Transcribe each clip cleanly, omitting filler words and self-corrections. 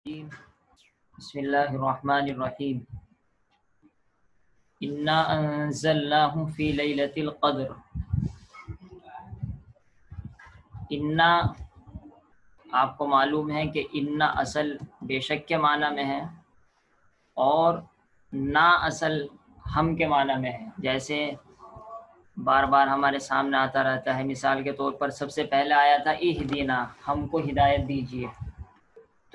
بسم اللہ الرحمن الرحیم انا انزلناہ فی لیلۃ القدر۔ انا، آپ کو معلوم ہے کہ انا اصل بے شک کے معنی میں ہے اور نا اصل ہم کے معنی میں ہے، جیسے بار بار ہمارے سامنے آتا رہتا ہے۔ مثال کے طور پر سب سے پہلے آیا تھا اہدنا، ہم کو ہدایت دیجیے،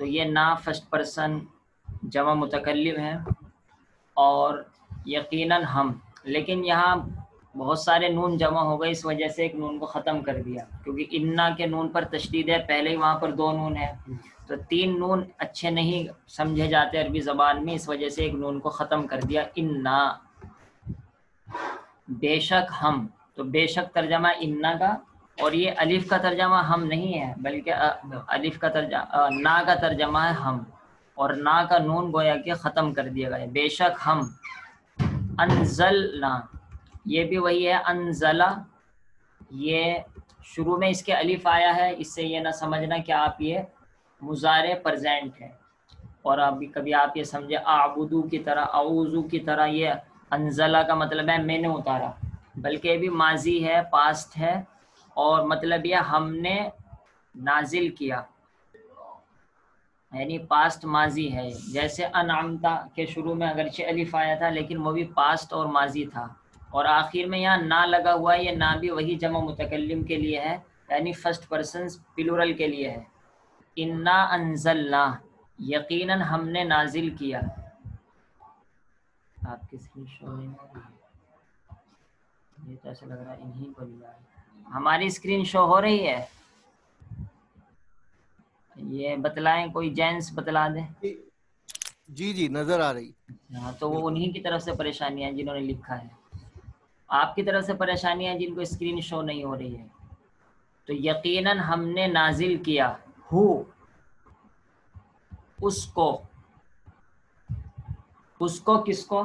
تو یہ نا فرسٹ پرسن جمع متکلم ہے اور یقیناً ہم، لیکن یہاں بہت سارے نون جمع ہو گئے، اس وجہ سے ایک نون کو ختم کر دیا، کیونکہ انا کے نون پر تشدید ہے، پہلے ہی وہاں پر 2 نون ہے، تو 3 نون اچھے نہیں سمجھے جاتے عربی زبان میں، اس وجہ سے ایک نون کو ختم کر دیا۔ انا بے شک ہم، تو بے شک ترجمہ انا کا، اور یہ الف کا ترجمہ ہم نہیں ہے، بلکہ الف کا ترجمہ نا کا ترجمہ ہے ہم، اور نا کا نون گویا کہ ختم کر دیا گیا ہے۔ بے شک ہم انزلنا، یہ بھی وہی ہے، انزلہ، یہ شروع میں اس کے الف آیا ہے، اس سے یہ نہ سمجھنا کہ آپ یہ مضارع پرزینٹ ہے، اور ابھی کبھی آپ یہ سمجھے اعبدو کی طرح، اعوذو کی طرح، یہ انزلہ کا مطلب ہے میں نے اتارا، بلکہ یہ بھی ماضی ہے، پاسٹ ہے، اور مطلب یہ ہم نے نازل کیا، یعنی پاسٹ ماضی ہے۔ جیسے انعمتا کے شروع میں اگرچہ الف آیا تھا، لیکن وہ بھی پاسٹ اور ماضی تھا، اور آخر میں یہاں نا لگا ہوا ہے، یہ نا بھی وہی جمع متکلم کے لیے ہے، یعنی فرسٹ پرسن پلورل کے لیے ہے۔ انا انزلنا، یقیناً ہم نے نازل کیا۔ آپ کی اسکرین شو نہیں ہو رہی ہے، یہ تو ایسا لگ رہا ہے انہی کو لیا ہے۔ ہماری اسکرین شو ہو رہی ہے؟ یہ بتلائیں، کوئی جینس بتلا دیں۔ جی جی نظر آ رہی۔ ہاں، تو وہ انہی کی طرف سے پریشانیاں ہیں جنہوں نے لکھا ہے، آپ کی طرف سے پریشانیاں ہیں جن کو اسکرین شو نہیں ہو رہی ہے۔ تو یقیناً ہم نے نازل کیا، ہو، اس کو، اس کو کس کو؟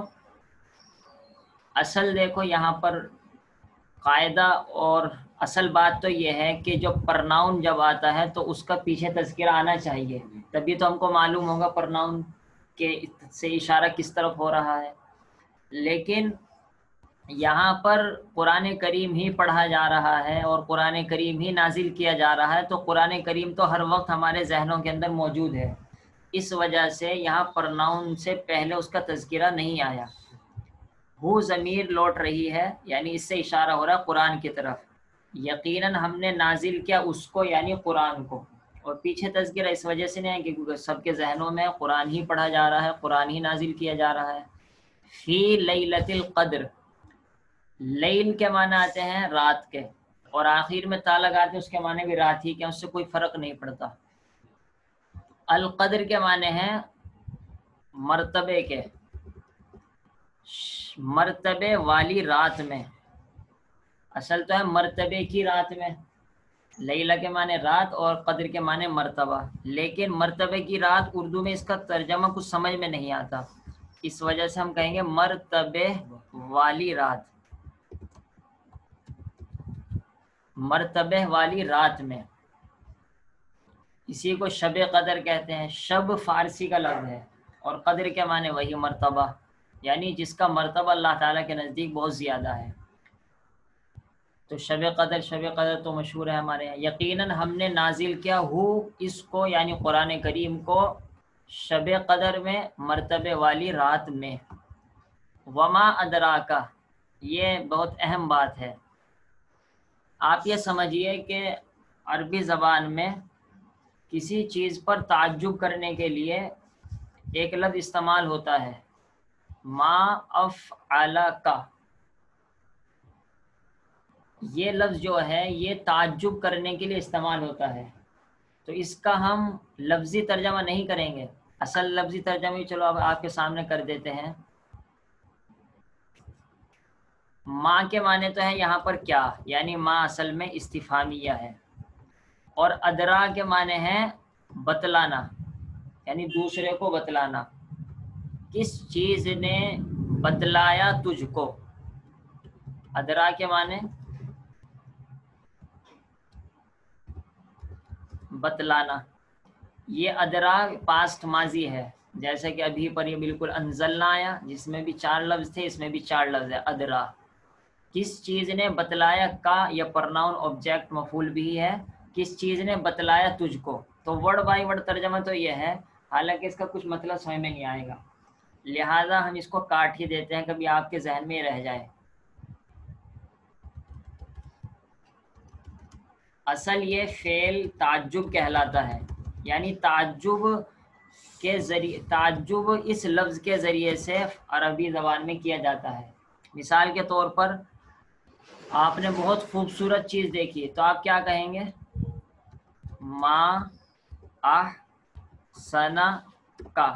اصل دیکھو یہاں پر قاعدہ اور اصل بات تو یہ ہے کہ جو پرناؤن جب آتا ہے تو اس کا پیچھے تذکرہ آنا چاہیے، تبھی تو ہم کو معلوم ہوگا پرناؤن کے سے اشارہ کس طرف ہو رہا ہے۔ لیکن یہاں پر قرآن کریم ہی پڑھا جا رہا ہے اور قرآن کریم ہی نازل کیا جا رہا ہے، تو قرآن کریم تو ہر وقت ہمارے ذہنوں کے اندر موجود ہے، اس وجہ سے یہاں پرناؤن سے پہلے اس کا تذکرہ نہیں آیا۔ وہ ضمیر لوٹ رہی ہے، یعنی اس سے اشارہ ہو رہا ہے قرآن کی طرف۔ یقیناً ہم نے نازل کیا اس کو، یعنی قرآن کو، اور پیچھے تذکرہ اس وجہ سے نہیں ہے کہ سب کے ذہنوں میں قرآن ہی پڑھا جا رہا ہے، قرآن ہی نازل کیا جا رہا ہے۔ فی لیلۃ القدر، لیل کے معنی آتے ہیں رات کے، اور آخر میں تا لگاتے ہیں، اس کے معنی بھی رات ہی کے، اس سے کوئی فرق نہیں پڑتا۔ القدر کے معنی ہیں مرتبے کے، مرتبے والی رات میں، اصل تو ہے مرتبے کی رات میں، لیلہ کے معنی رات اور قدر کے معنی مرتبہ، لیکن مرتبے کی رات اردو میں اس کا ترجمہ کچھ سمجھ میں نہیں آتا، اس وجہ سے ہم کہیں گے مرتبے والی رات، مرتبہ والی رات میں، اسی کو شب قدر کہتے ہیں۔ شب فارسی کا لفظ ہے اور قدر کے معنی وہی مرتبہ، یعنی جس کا مرتبہ اللہ تعالیٰ کے نزدیک بہت زیادہ ہے، تو شب قدر تو مشہور ہے ہمارے یہاں۔ یقیناً ہم نے نازل کیا ہو اس کو، یعنی قرآن کریم کو، شب قدر میں، مرتبے والی رات میں۔ وما ادراکا، یہ بہت اہم بات ہے، آپ یہ سمجھیے کہ عربی زبان میں کسی چیز پر تعجب کرنے کے لیے ایک لفظ استعمال ہوتا ہے، ما افعل کا، یہ لفظ جو ہے یہ تعجب کرنے کے لیے استعمال ہوتا ہے، تو اس کا ہم لفظی ترجمہ نہیں کریں گے، اصل لفظی ترجمہ چلو اب آپ کے سامنے کر دیتے ہیں۔ ما کے معنی تو ہے یہاں پر کیا، یعنی ما اصل میں استفہامیہ ہے، اور ادرا کے معنی ہے بتلانا، یعنی دوسرے کو بتلانا، کس چیز نے بتلایا تجھ کو، ادرا کے معنی بتلانا، یہ ادرا پاسٹ ماضی ہے، جیسے کہ ابھی پر یہ بالکل انزلنا آیا جس میں بھی 4 لفظ تھے، اس میں بھی 4 لفظ ہے ادرا۔ کس چیز نے بتلایا کا یا پرناؤن آبجیکٹ مفعول بھی ہے، کس چیز نے بتلایا تجھ کو، تو ورڈ بائی ورڈ ترجمہ تو یہ ہے، حالانکہ اس کا کچھ مطلب سمجھ میں نہیں آئے گا، لہٰذا ہم اس کو کاٹ ہی دیتے ہیں، کبھی آپ کے ذہن میں یہ رہ جائے۔ اصل یہ فعل تعجب کہلاتا ہے، یعنی تعجب کے ذریعے، تعجب اس لفظ کے ذریعے سے عربی زبان میں کیا جاتا ہے۔ مثال کے طور پر آپ نے بہت خوبصورت چیز دیکھی تو آپ کیا کہیں گے؟ ما احسن کا۔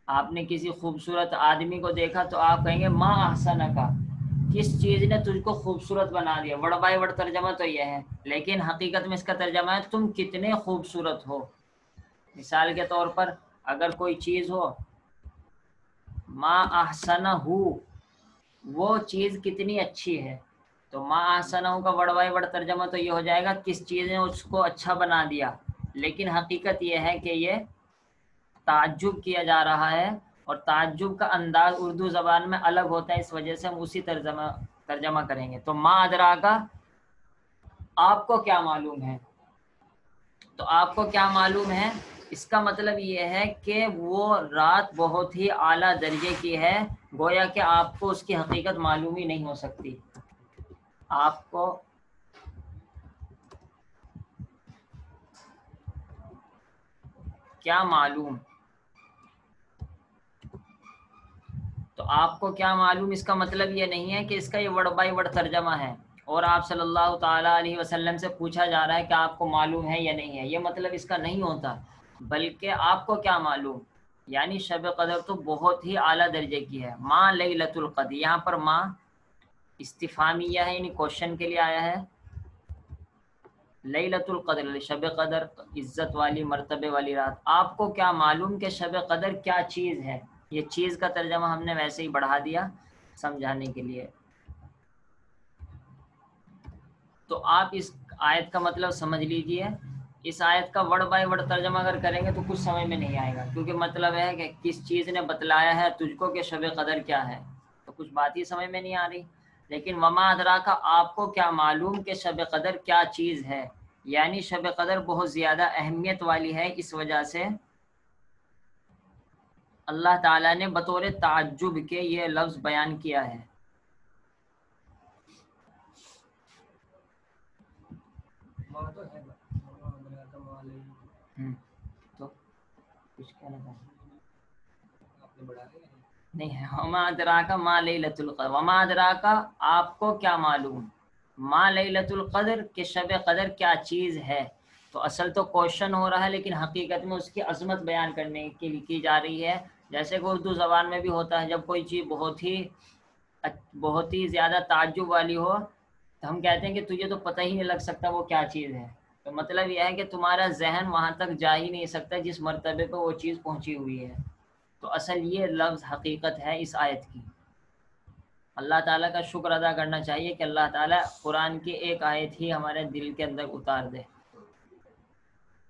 آپ نے کسی خوبصورت آدمی کو دیکھا تو آپ کہیں گے ما احسن کا، کس چیز نے تجھ کو خوبصورت بنا دیا۔ ورڈ بائی ورڈ ترجمہ تو یہ ہے، لیکن حقیقت میں اس کا ترجمہ ہے تم کتنے خوبصورت ہو۔ مثال کے طور پر اگر کوئی چیز ہو ما احسن ہو، وہ چیز کتنی اچھی ہے، تو ما احسن ہو کا ورڈ بائی ورڈ ترجمہ تو یہ ہو جائے گا کس چیز نے اس کو اچھا بنا دیا، لیکن حقیقت یہ ہے کہ یہ تعجب کیا جا رہا ہے، اور تعجب کا انداز اردو زبان میں الگ ہوتا ہے، اس وجہ سے ہم اسی ترجمہ کریں گے۔ تو ما ادراکا، آپ کو کیا معلوم ہے، تو آپ کو کیا معلوم ہے اس کا مطلب یہ ہے کہ وہ رات بہت ہی اعلیٰ درجے کی ہے، گویا کہ آپ کو اس کی حقیقت معلوم ہی نہیں ہو سکتی۔ آپ کو کیا معلوم، تو آپ کو کیا معلوم اس کا مطلب یہ نہیں ہے کہ اس کا یہ ورڈ بائی ورڈ ترجمہ ہے اور آپ صلی اللہ تعالیٰ علیہ وسلم سے پوچھا جا رہا ہے کہ آپ کو معلوم ہے یا نہیں ہے، یہ مطلب اس کا نہیں ہوتا، بلکہ آپ کو کیا معلوم، یعنی شب قدر تو بہت ہی اعلیٰ درجے کی ہے۔ ما لیلۃ القدر، یہاں پر ما استفہامیہ ہے، یعنی کوشچن کے لیے آیا ہے۔ لیلۃ القدر، شب قدر عزت والی مرتبے والی رات، آپ کو کیا معلوم کہ شب قدر کیا چیز ہے، یہ چیز کا ترجمہ ہم نے ویسے ہی بڑھا دیا سمجھانے کے لیے۔ تو آپ اس آیت کا مطلب سمجھ لیجئے، اس آیت کا ورڈ بائی ورڈ ترجمہ اگر کریں گے تو کچھ سمجھ میں نہیں آئے گا، کیونکہ مطلب ہے کہ کس چیز نے بتلایا ہے تجھ کو کہ شب قدر کیا ہے، تو کچھ بات ہی سمجھ میں نہیں آ رہی۔ لیکن وما ادراکا، آپ کو کیا معلوم کہ شب قدر کیا چیز ہے، یعنی شب قدر بہت زیادہ اہمیت والی ہے، اس وجہ سے اللہ تعالیٰ نے بطور تعجب کے یہ لفظ بیان کیا ہے۔ تو کچھ کہنا تھا نہیں ہے، وما ادراکا ما لیلۃ القدر، وما ادراکا آپ کو کیا معلوم، ما لیلۃ القدر کہ شب قدر کیا چیز ہے، تو اصل تو کوشچن ہو رہا ہے لیکن حقیقت میں اس کی عظمت بیان کرنے کے لیے کی جا رہی ہے، جیسے کہ اردو زبان میں بھی ہوتا ہے، جب کوئی چیز بہت ہی زیادہ تعجب والی ہو تو ہم کہتے ہیں کہ تجھے تو پتہ ہی نہیں لگ سکتا وہ کیا چیز ہے، تو مطلب یہ ہے کہ تمہارا ذہن وہاں تک جا ہی نہیں سکتا جس مرتبے پہ وہ چیز پہنچی ہوئی ہے۔ تو اصل یہ لفظ حقیقت ہے اس آیت کی۔ اللہ تعالیٰ کا شکر ادا کرنا چاہیے کہ اللہ تعالیٰ قرآن کی ایک آیت ہی ہمارے دل کے اندر اتار دے۔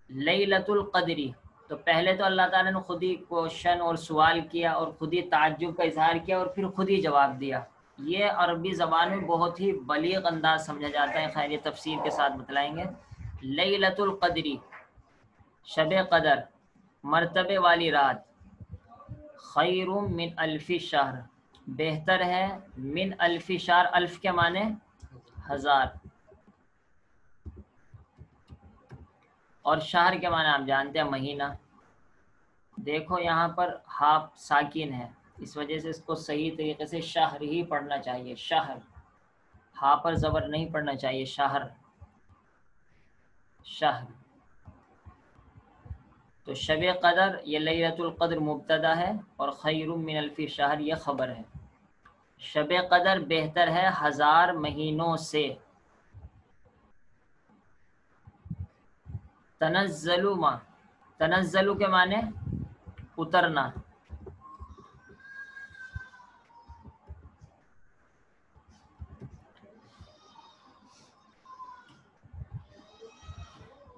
لیلۃ القدری، تو پہلے تو اللہ تعالیٰ نے خود ہی کوشچن اور سوال کیا اور خود ہی تعجب کا اظہار کیا اور پھر خود ہی جواب دیا، یہ عربی زبان میں بہت ہی بلیغ انداز سمجھا جاتا ہے، خیر یہ تفسیر کے ساتھ بتلائیں گے۔ لیلۃ القدری، شب قدر، مرتبے والی رات، خیر من الف شہر، بہتر ہے، من الف شہر، الف کے معنی ہزار، اور شہر کے معنی آپ جانتے ہیں مہینہ۔ دیکھو یہاں پر ہا ساکن ہے، اس وجہ سے اس کو صحیح طریقے سے شہر ہی پڑھنا چاہیے، شہر، ہا پر زبر نہیں پڑھنا چاہیے، شہر، شہر۔ تو شب قدر یہ لیلۃ القدر مبتدا ہے اور خیر من الف شہر یہ خبر ہے۔ شب قدر بہتر ہے 1000 مہینوں سے۔ تنزل ما، تنزل کے معنی اترنا،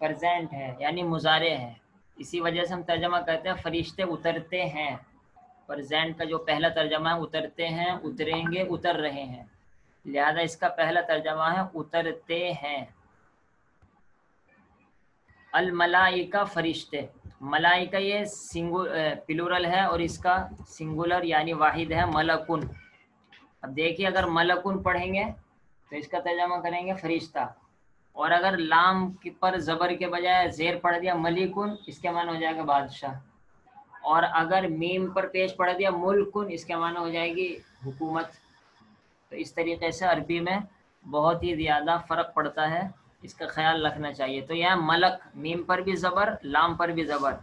پرزینٹ ہے یعنی مضارع ہے، اسی وجہ سے ہم ترجمہ کرتے ہیں فرشتے اترتے ہیں۔ پرزینٹ کا جو پہلا ترجمہ ہے اترتے ہیں، اتریں گے، اتر رہے ہیں، لہذا اس کا پہلا ترجمہ ہے اترتے ہیں۔ الملائکہ فرشتے، ملائکہ یہ پلورل ہے اور اس کا سنگولر یعنی واحد ہے ملکن۔ اب دیکھیے اگر ملکن پڑھیں گے تو اس کا ترجمہ کریں گے فرشتہ، اور اگر لام پر زبر کے بجائے زیر پڑھ دیا ملکن، اس کے معنی ہو جائے گا بادشاہ، اور اگر میم پر پیش پڑھ دیا ملکن، اس کے معنی ہو جائے گی حکومت۔ تو اس طریقے سے عربی میں بہت ہی زیادہ فرق پڑتا ہے، اس کا خیال رکھنا چاہیے۔ تو یہاں ملک، میم پر بھی زبر، لام پر بھی زبر،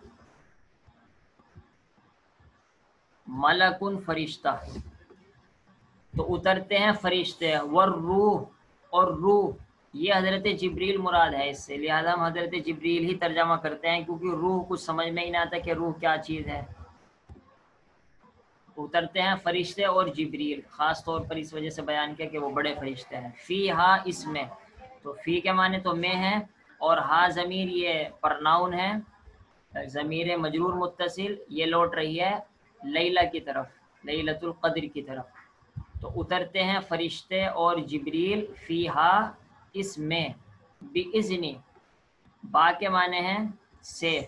ملکن فرشتہ، تو اترتے ہیں فرشتے۔ والروح، اور روح یہ حضرت جبریل مراد ہے اس سے، لہذا ہم حضرت جبریل ہی ترجمہ کرتے ہیں، کیونکہ روح کچھ سمجھ میں ہی نہیں آتا کہ روح کیا چیز ہے۔ اترتے ہیں فرشتے اور جبریل، خاص طور پر اس وجہ سے بیان کیا کہ وہ بڑے فرشتے ہیں۔ فی ہا، اس میں، تو فی کے معنی تو میں ہے، اور ہا ضمیر یہ پرناؤن ہے، ضمیر مجرور متصل، یہ لوٹ رہی ہے لیلہ کی طرف، لیلۃ القدر کی طرف۔ تو اترتے ہیں فرشتے اور جبریل فی ہا، اس میں، بِإِذْنِ، با کے معنی ہیں سے،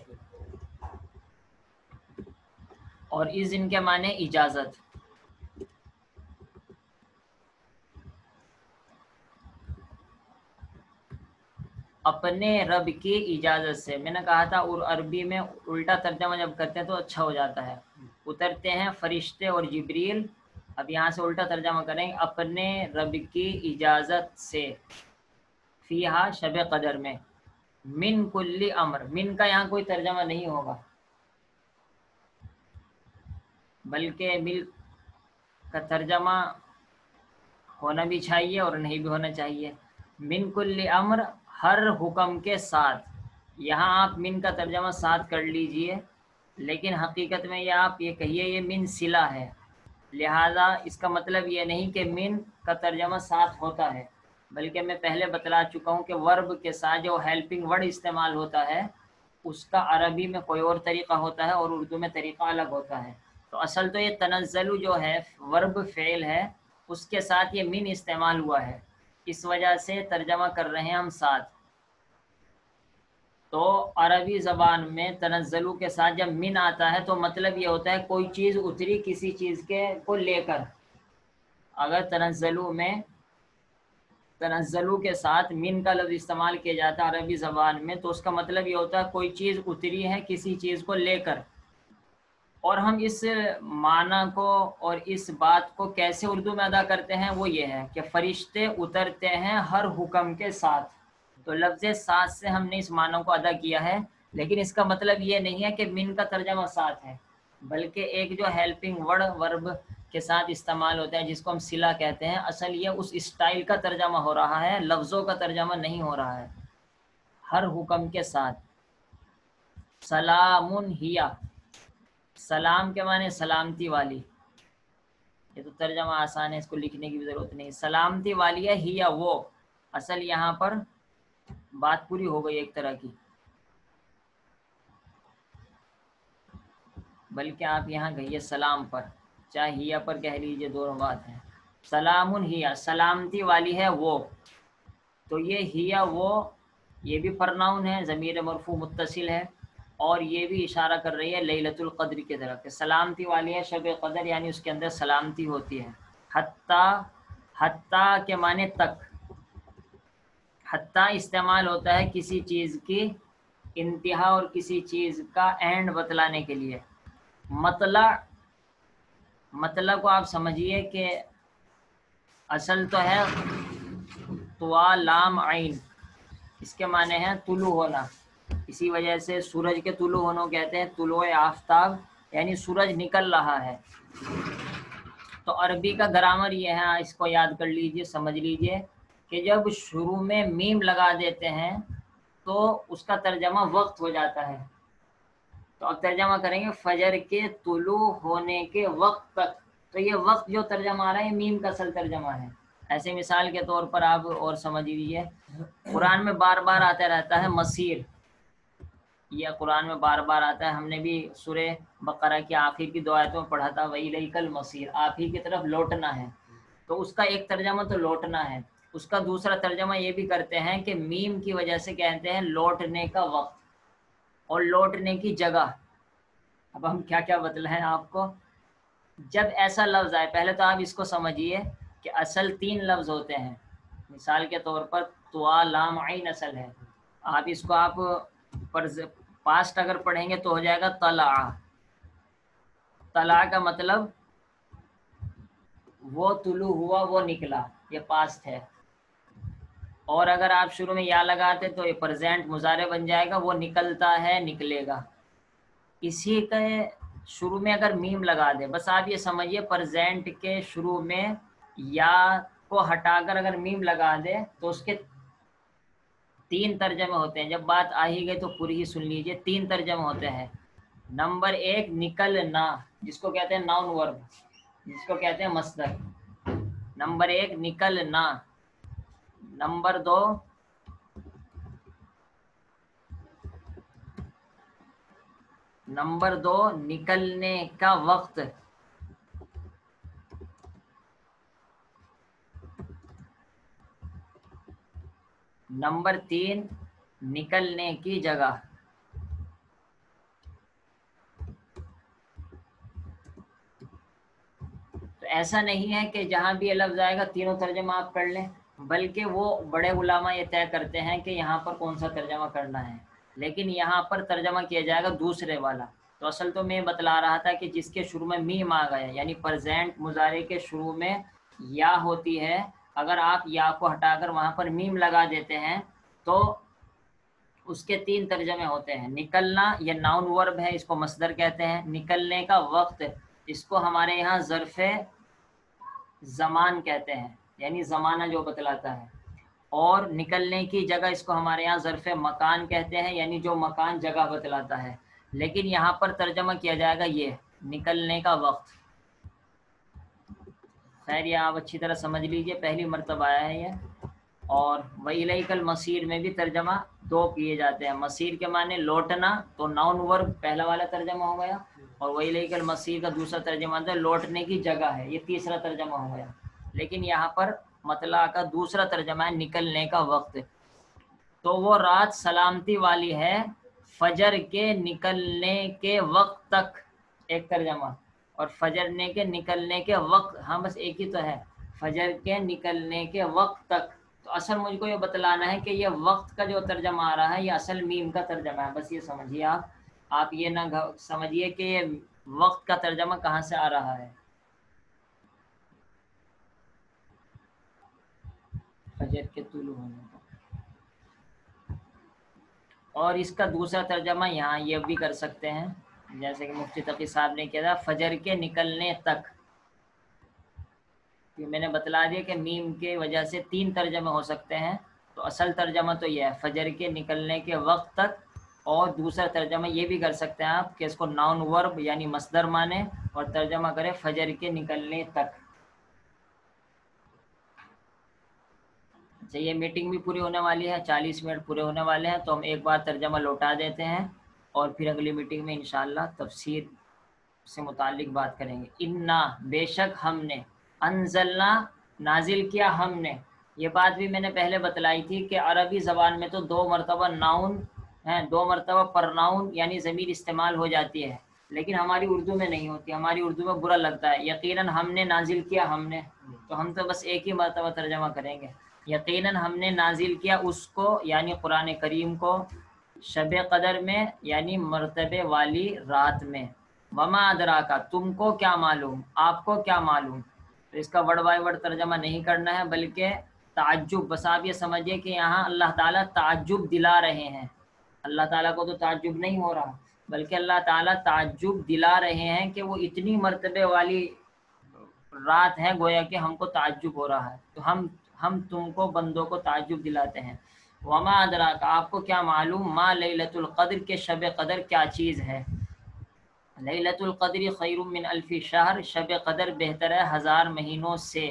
اور اذن کے معنی اجازت۔ اپنے رب کی اجازت سے، میں نے کہا تھا اور عربی میں الٹا ترجمہ جب کرتے ہیں تو اچھا ہو جاتا ہے۔ اترتے ہیں فرشتے اور جبریل، اب یہاں سے الٹا ترجمہ کریں، اپنے رب کی اجازت سے، فیہا شب قدر میں، من کل امر، من کا یہاں کوئی ترجمہ نہیں ہوگا، بلکہ مل کا ترجمہ ہونا بھی چاہیے اور نہیں بھی ہونا چاہیے۔ من کل امر، ہر حکم کے ساتھ، یہاں آپ من کا ترجمہ ساتھ کر لیجئے، لیکن حقیقت میں یہ آپ یہ کہیے یہ من صلہ ہے، لہذا اس کا مطلب یہ نہیں کہ من کا ترجمہ ساتھ ہوتا ہے، بلکہ میں پہلے بتلا چکا ہوں کہ ورب کے ساتھ جو ہیلپنگ ورڈ استعمال ہوتا ہے اس کا عربی میں کوئی اور طریقہ ہوتا ہے اور اردو میں طریقہ الگ ہوتا ہے۔ تو اصل تو یہ تنزل جو ہے ورب فعل ہے، اس کے ساتھ یہ من استعمال ہوا ہے، اس وجہ سے ترجمہ کر رہے ہیں ہم ساتھ۔ تو عربی زبان میں تنزلو کے ساتھ جب من آتا ہے تو مطلب یہ ہوتا ہے کوئی چیز اتری کسی چیز کے کو لے کر۔ اگر تنزلو میں، تنزلو کے ساتھ من کا لفظ استعمال کیا جاتا ہے عربی زبان میں تو اس کا مطلب یہ ہوتا ہے کوئی چیز اتری ہے کسی چیز کو لے کر۔ اور ہم اس معنی کو اور اس بات کو کیسے اردو میں ادا کرتے ہیں وہ یہ ہے کہ فرشتے اترتے ہیں ہر حکم کے ساتھ، تو لفظ ساتھ سے ہم نے اس معنی کو ادا کیا ہے، لیکن اس کا مطلب یہ نہیں ہے کہ من کا ترجمہ ساتھ ہے، بلکہ ایک جو ہیلپنگ ورڈ ورب کے ساتھ استعمال ہوتا ہے جس کو ہم صلہ کہتے ہیں، اصل یہ اس اسٹائل کا ترجمہ ہو رہا ہے، لفظوں کا ترجمہ نہیں ہو رہا ہے، ہر حکم کے ساتھ۔ سلام ہی، سلام کے معنی سلامتی والی، یہ تو ترجمہ آسان ہے، اس کو لکھنے کی بھی ضرورت نہیں، سلامتی والی ہے ہی وہ، اصل یہاں پر بات پوری ہو گئی ایک طرح کی، بلکہ آپ یہاں کہیے سلام پر، چاہے ہیا پر کہہ لیجئے، دونوں بات ہے۔ سلام ہیا، سلامتی والی ہے وہ، تو یہ ہیا وہ، یہ بھی پرناؤن ہے، ضمیر مرفوع متصل ہے، اور یہ بھی اشارہ کر رہی ہے لیلۃ القدر کی طرف کہ سلامتی والی ہے شب قدر، یعنی اس کے اندر سلامتی ہوتی ہے۔ حتیٰ، حتیٰ کے معنی تک، حتیٰ استعمال ہوتا ہے کسی چیز کی انتہا اور کسی چیز کا اینڈ بتلانے کے لیے۔ مطلع، مطلع کو آپ سمجھیے کہ اصل تو ہے طوا لام عین، اس کے معنی ہے طلوع ہونا، اسی وجہ سے سورج کے طلوع ہونے کہتے ہیں طلوع آفتاب، یعنی سورج نکل رہا ہے۔ تو عربی کا گرامر یہ ہے، اس کو یاد کر لیجئے، سمجھ لیجئے کہ جب شروع میں میم لگا دیتے ہیں تو اس کا ترجمہ وقت ہو جاتا ہے، تو اب ترجمہ کریں گے فجر کے طلوع ہونے کے وقت تک، تو یہ وقت جو ترجمہ آ رہا ہے میم کا اصل ترجمہ ہے، ایسے مثال کے طور پر آپ اور سمجھ لیجیے، قرآن میں بار بار آتا رہتا ہے مسیر، یہ قرآن میں بار بار آتا ہے. ہم نے بھی سورہ بقرہ کی آخر کی 2 آیتوں میں پڑھا تھا وَإِلَيْكَ الْمَصِيرُ، آپ ہی کی طرف لوٹنا ہے. تو اس کا ایک ترجمہ تو لوٹنا ہے، اس کا دوسرا ترجمہ یہ بھی کرتے ہیں کہ میم کی وجہ سے کہتے ہیں لوٹنے کا وقت اور لوٹنے کی جگہ. اب ہم کیا کیا بتلائیں آپ کو. جب ایسا لفظ آئے، پہلے تو آپ اس کو سمجھیے کہ اصل 3 لفظ ہوتے ہیں. مثال کے طور پر طوا لام عین اصل ہے، آپ اس کو آپ پاسٹ اگر پڑھیں گے تو ہو جائے گا طلع. طلع کا مطلب وہ طلوع ہوا، وہ نکلا، یہ پاسٹ ہے. اور اگر آپ شروع میں یا لگاتے تو یہ پریزنٹ مضارع بن جائے گا، وہ نکلتا ہے، نکلے گا. اسی کے شروع میں اگر میم لگا دے، بس آپ یہ سمجھیے پریزنٹ کے شروع میں یا کو ہٹا کر اگر میم لگا دے تو اس کے 3 ترجمے ہوتے ہیں. جب بات آ ہی گئی تو پوری ہی سن لیجئے. 3 ترجمے ہوتے ہیں. نمبر 1 نکلنا، جس کو کہتے ہیں ناؤن ورب، جس کو کہتے ہیں مصدر. نمبر 1 نکلنا. نمبر 2 نکلنے کا وقت. نمبر 3 نکلنے کی جگہ. تو ایسا نہیں ہے کہ جہاں بھی یہ لفظ آئے گا تینوں ترجمہ آپ کر لیں، بلکہ وہ بڑے علماء یہ طے کرتے ہیں کہ یہاں پر کون سا ترجمہ کرنا ہے، لیکن یہاں پر ترجمہ کیا جائے گا دوسرے والا. تو اصل تو میں بتلا رہا تھا کہ جس کے شروع میں میم آ گیا، یعنی پریزنٹ مضارع کے شروع میں یا ہوتی ہے، اگر آپ یا کو ہٹا کر وہاں پر میم لگا دیتے ہیں تو اس کے 3 ترجمے ہوتے ہیں. نکلنا یہ ناؤن ورب ہے، اس کو مصدر کہتے ہیں. نکلنے کا وقت، اس کو ہمارے یہاں ظرف زمان کہتے ہیں، یعنی زمانہ جو بتلاتا ہے. اور نکلنے کی جگہ، اس کو ہمارے یہاں ظرف مکان کہتے ہیں، یعنی جو مکان جگہ بتلاتا ہے. لیکن یہاں پر ترجمہ کیا جائے گا یہ نکلنے کا وقت. خیر یہ آپ اچھی طرح سمجھ لیجئے، پہلی مرتبہ آیا ہے یہ. اور وَإِلَيْكَ الْمَصِيرُ میں بھی ترجمہ 2 کیے جاتے ہیں. مصیر کے معنی لوٹنا، تو ناؤن ورب پہلا والا ترجمہ ہو گیا، اور وَإِلَيْكَ الْمَصِيرُ کا دوسرا ترجمہ ہے لوٹنے کی جگہ ہے، یہ تیسرا ترجمہ ہو گیا. لیکن یہاں پر مطلع کا دوسرا ترجمہ ہے نکلنے کا وقت. تو وہ رات سلامتی والی ہے فجر کے نکلنے کے وقت تک، ایک ترجمہ. اور فجر کے نکلنے کے وقت، ہاں بس ایک ہی تو ہے، فجر کے نکلنے کے وقت تک. تو اصل مجھ کو یہ بتلانا ہے کہ یہ وقت کا جو ترجمہ آ رہا ہے یہ اصل میم کا ترجمہ ہے. بس یہ سمجھیے آپ یہ نہ سمجھیے کہ یہ وقت کا ترجمہ کہاں سے آ رہا ہے. فجر کے طلوع ہونے کا. اور اس کا دوسرا ترجمہ یہاں یہ بھی کر سکتے ہیں، جیسے کہ مفتی تقی صاحب نے کیا تھا فجر کے نکلنے تک. میں نے بتلا دیا کہ میم کے وجہ سے 3 ترجمے ہو سکتے ہیں. تو اصل ترجمہ تو یہ ہے فجر کے نکلنے کے وقت تک. اور دوسرا ترجمہ یہ بھی کر سکتے ہیں آپ کہ اس کو ناؤن ورب یعنی مصدر مانے اور ترجمہ کرے فجر کے نکلنے تک. اچھا یہ میٹنگ بھی پوری ہونے والی ہے، 40 منٹ پورے ہونے والے ہیں، تو ہم ایک بار ترجمہ لوٹا دیتے ہیں اور پھر اگلی میٹنگ میں انشاءاللہ تفسیر سے متعلق بات کریں گے. انا بے شک ہم نے، انزلنا نازل کیا ہم نے. یہ بات بھی میں نے پہلے بتلائی تھی کہ عربی زبان میں تو 2 مرتبہ ناؤن ہیں، 2 مرتبہ پرناؤن یعنی ضمیر استعمال ہو جاتی ہے، لیکن ہماری اردو میں نہیں ہوتی. ہماری اردو میں برا لگتا ہے یقیناً ہم نے نازل کیا ہم نے، تو ہم تو بس ایک ہی مرتبہ ترجمہ کریں گے. یقیناً ہم نے نازل کیا اس کو یعنی قرآن کریم کو شب قدر میں یعنی مرتبے والی رات میں. وما ادراکا تم کو کیا معلوم، آپ کو کیا معلوم. تو اس کا ورڈ بائی ورڈ ترجمہ نہیں کرنا ہے بلکہ تعجب، بس آپ یہ سمجھیے کہ یہاں اللہ تعالیٰ تعجب دلا رہے ہیں. اللہ تعالیٰ کو تو تعجب نہیں ہو رہا بلکہ اللہ تعالیٰ تعجب دلا رہے ہیں کہ وہ اتنی مرتبے والی رات ہے، گویا کہ ہم کو تعجب ہو رہا ہے. تو ہم تم کو بندوں کو تعجب دلاتے ہیں. وما ادراک آپ کو کیا معلوم، ما لیلۃ القدر کے شب قدر کیا چیز ہے. لیلۃ القدر خیر من الف شہر، شب قدر بہتر ہے 1000 مہینوں سے.